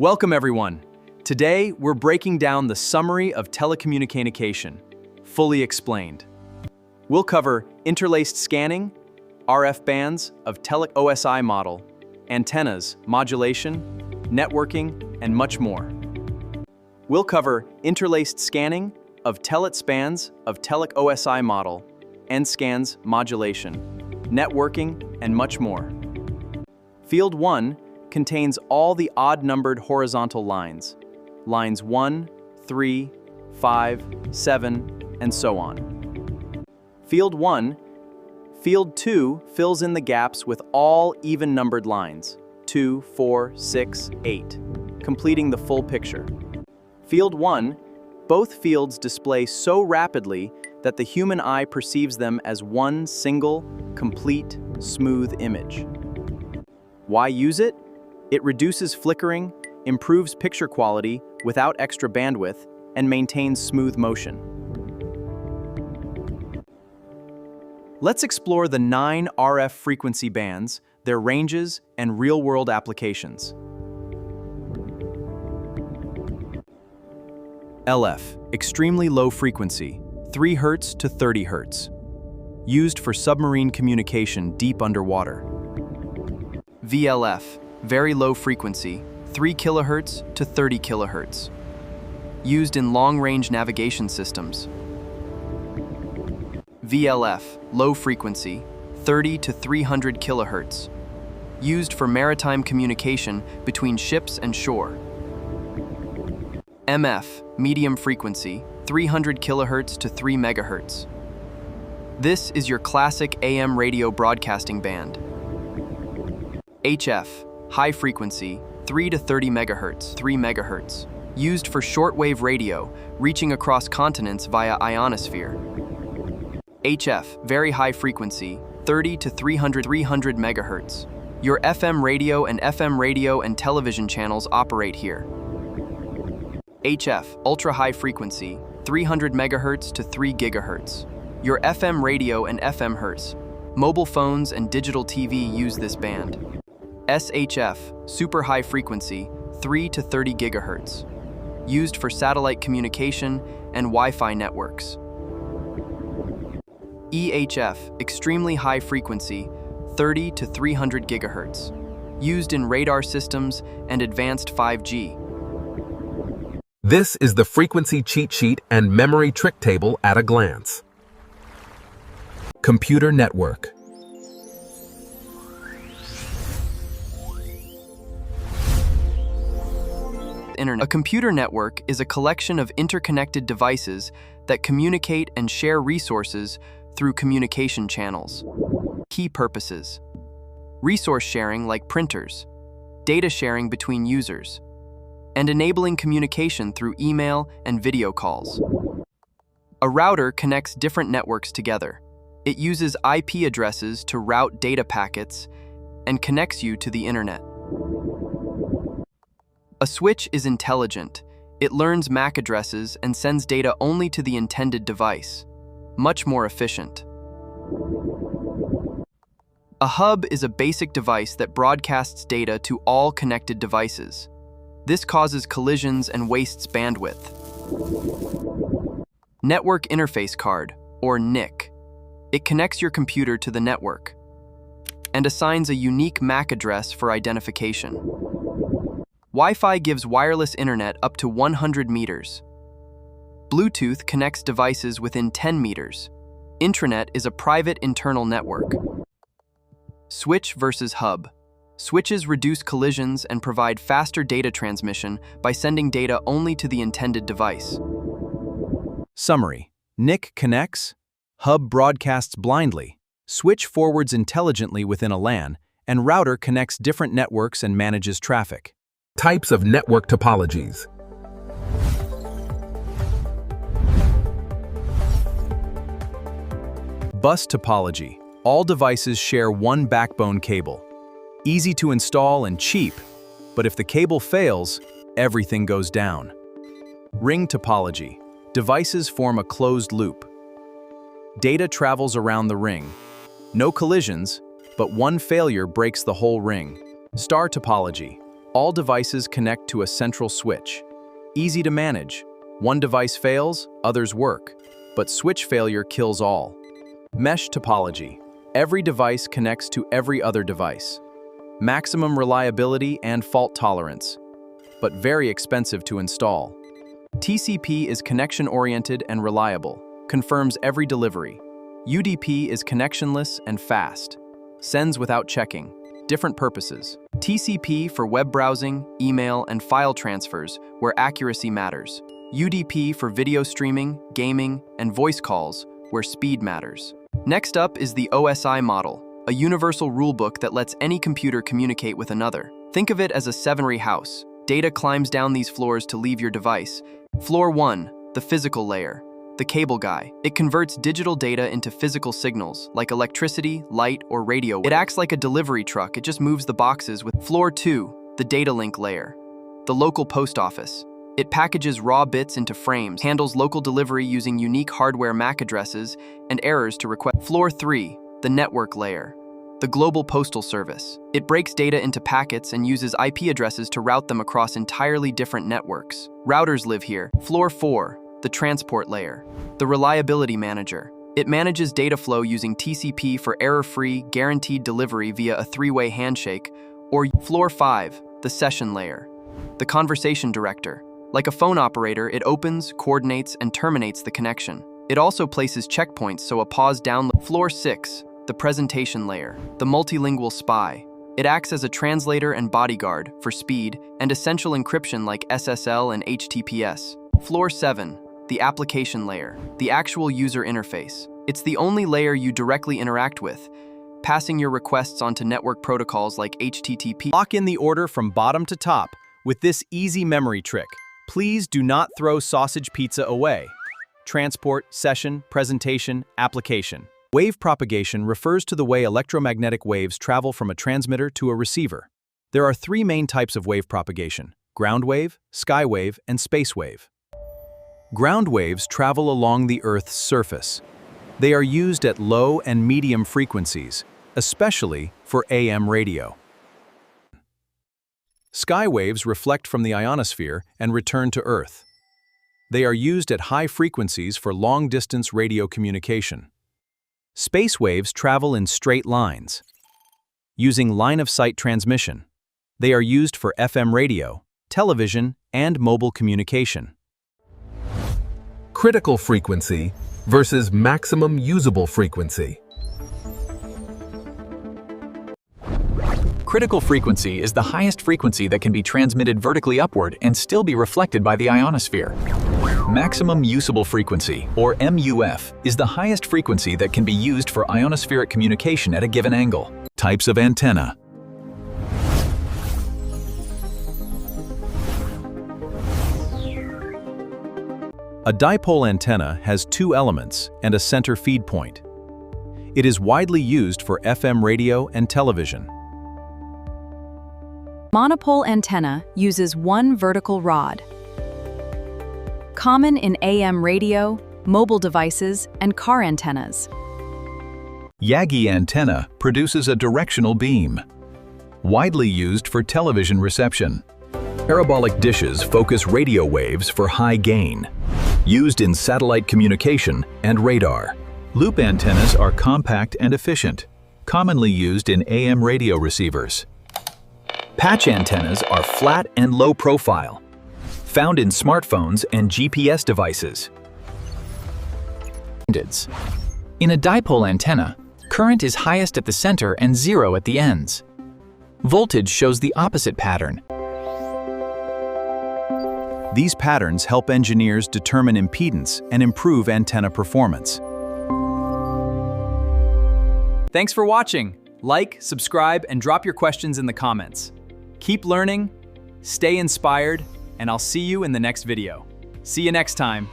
Welcome everyone. Today, we're breaking down the summary of telecommunication, fully explained. We'll cover interlaced scanning, RF bands of OSI model, antennas, modulation, networking, and much more. We'll cover interlaced scanning of spans of OSI model, N-scans, modulation, networking, and much more. Field 1 contains all the odd-numbered horizontal lines, lines 1, 3, 5, 7, and so on. Field 1, Field 2 fills in the gaps with all even-numbered lines, 2, 4, 6, 8, completing the full picture. Field 1, both fields display so rapidly that the human eye perceives them as one single, complete, smooth image. Why use it? It reduces flickering, improves picture quality without extra bandwidth, and maintains smooth motion. Let's explore the 9 RF frequency bands, their ranges, and real-world applications. LF, extremely low frequency, 3 Hz to 30 Hz. Used for submarine communication deep underwater. VLF, very low frequency, 3 kHz to 30 kHz. Used in long-range navigation systems. VLF, low frequency, 30 to 300 kHz. Used for maritime communication between ships and shore. MF, medium frequency, 300 kHz to 3 MHz. This is your classic AM radio broadcasting band. HF, high frequency, 3 to 30 MHz, 3 MHz. Used for shortwave radio, reaching across continents via ionosphere. HF, very high frequency, 30 to 300 MHz. Your FM radio and television channels operate here. HF, ultra high frequency, 300 MHz to 3 GHz. Your FM radio and FM Hertz. Mobile phones and digital TV use this band. SHF, super high frequency, 3 to 30 GHz. Used for satellite communication and Wi-Fi networks. EHF, extremely high frequency, 30 to 300 GHz. Used in radar systems and advanced 5G. This is the frequency cheat sheet and memory trick table at a glance. Computer network. Internet. A computer network is a collection of interconnected devices that communicate and share resources through communication channels. Key purposes: resource sharing like printers, data sharing between users, and enabling communication through email and video calls. A router connects different networks together. It uses IP addresses to route data packets and connects you to the internet. A switch is intelligent. It learns MAC addresses and sends data only to the intended device. Much more efficient. A hub is a basic device that broadcasts data to all connected devices. This causes collisions and wastes bandwidth. Network Interface Card, or NIC. It connects your computer to the network and assigns a unique MAC address for identification. Wi-Fi gives wireless internet up to 100 meters. Bluetooth connects devices within 10 meters. Intranet is a private internal network. Switch versus hub. Switches reduce collisions and provide faster data transmission by sending data only to the intended device. Summary: NIC connects, hub broadcasts blindly, switch forwards intelligently within a LAN, and router connects different networks and manages traffic. Types of network topologies. Bus topology. All devices share one backbone cable. Easy to install and cheap, but if the cable fails, everything goes down. Ring topology. Devices form a closed loop. Data travels around the ring. No collisions, but one failure breaks the whole ring. Star topology. All devices connect to a central switch. Easy to manage. One device fails, others work. But switch failure kills all. Mesh topology. Every device connects to every other device. Maximum reliability and fault tolerance, but very expensive to install. TCP is connection-oriented and reliable, confirms every delivery. UDP is connectionless and fast, sends without checking, different purposes. TCP for web browsing, email, and file transfers, where accuracy matters. UDP for video streaming, gaming, and voice calls, where speed matters. Next up is the OSI model, a universal rulebook that lets any computer communicate with another. Think of it as a seven-story house. Data climbs down these floors to leave your device. Floor 1, the physical layer. The cable guy. It converts digital data into physical signals, like electricity, light, or radio waves. It acts like a delivery truck, it just moves the boxes with. Floor 2, the data link layer. The local post office. It packages raw bits into frames, handles local delivery using unique hardware MAC addresses, and errors to request. Floor 3, the network layer. The global postal service. It breaks data into packets and uses IP addresses to route them across entirely different networks. Routers live here. Floor 4, the transport layer. The reliability manager. It manages data flow using TCP for error-free, guaranteed delivery via a three-way handshake, or Floor 5, the session layer. The conversation director. Like a phone operator, it opens, coordinates, and terminates the connection. It also places checkpoints so a pause download. Floor 6, the presentation layer. The multilingual spy. It acts as a translator and bodyguard for speed and essential encryption like SSL and HTTPS. Floor 7, the application layer. The actual user interface. It's the only layer you directly interact with, passing your requests onto network protocols like HTTP. Lock in the order from bottom to top with this easy memory trick. Please do not throw sausage pizza away. Transport, session, presentation, application. Wave propagation refers to the way electromagnetic waves travel from a transmitter to a receiver. There are three main types of wave propagation: ground wave, sky wave, and space wave. Ground waves travel along the Earth's surface. They are used at low and medium frequencies, especially for AM radio. Sky waves reflect from the ionosphere and return to Earth. They are used at high frequencies for long-distance radio communication. Space waves travel in straight lines, using line-of-sight transmission. They are used for FM radio, television, and mobile communication. Critical frequency versus maximum usable frequency. Critical frequency is the highest frequency that can be transmitted vertically upward and still be reflected by the ionosphere. Maximum usable frequency, or MUF, is the highest frequency that can be used for ionospheric communication at a given angle. Types of antenna. A dipole antenna has two elements and a center feed point. It is widely used for FM radio and television. Monopole antenna uses one vertical rod. Common in AM radio, mobile devices, and car antennas. Yagi antenna produces a directional beam. Widely used for television reception. Parabolic dishes focus radio waves for high gain. Used in satellite communication and radar. Loop antennas are compact and efficient, commonly used in AM radio receivers. Patch antennas are flat and low profile, found in smartphones and GPS devices. In a dipole antenna, current is highest at the center and zero at the ends. Voltage shows the opposite pattern. These patterns help engineers determine impedance and improve antenna performance. Thanks for watching. Like, subscribe, and drop your questions in the comments. Keep learning, stay inspired, and I'll see you in the next video. See you next time.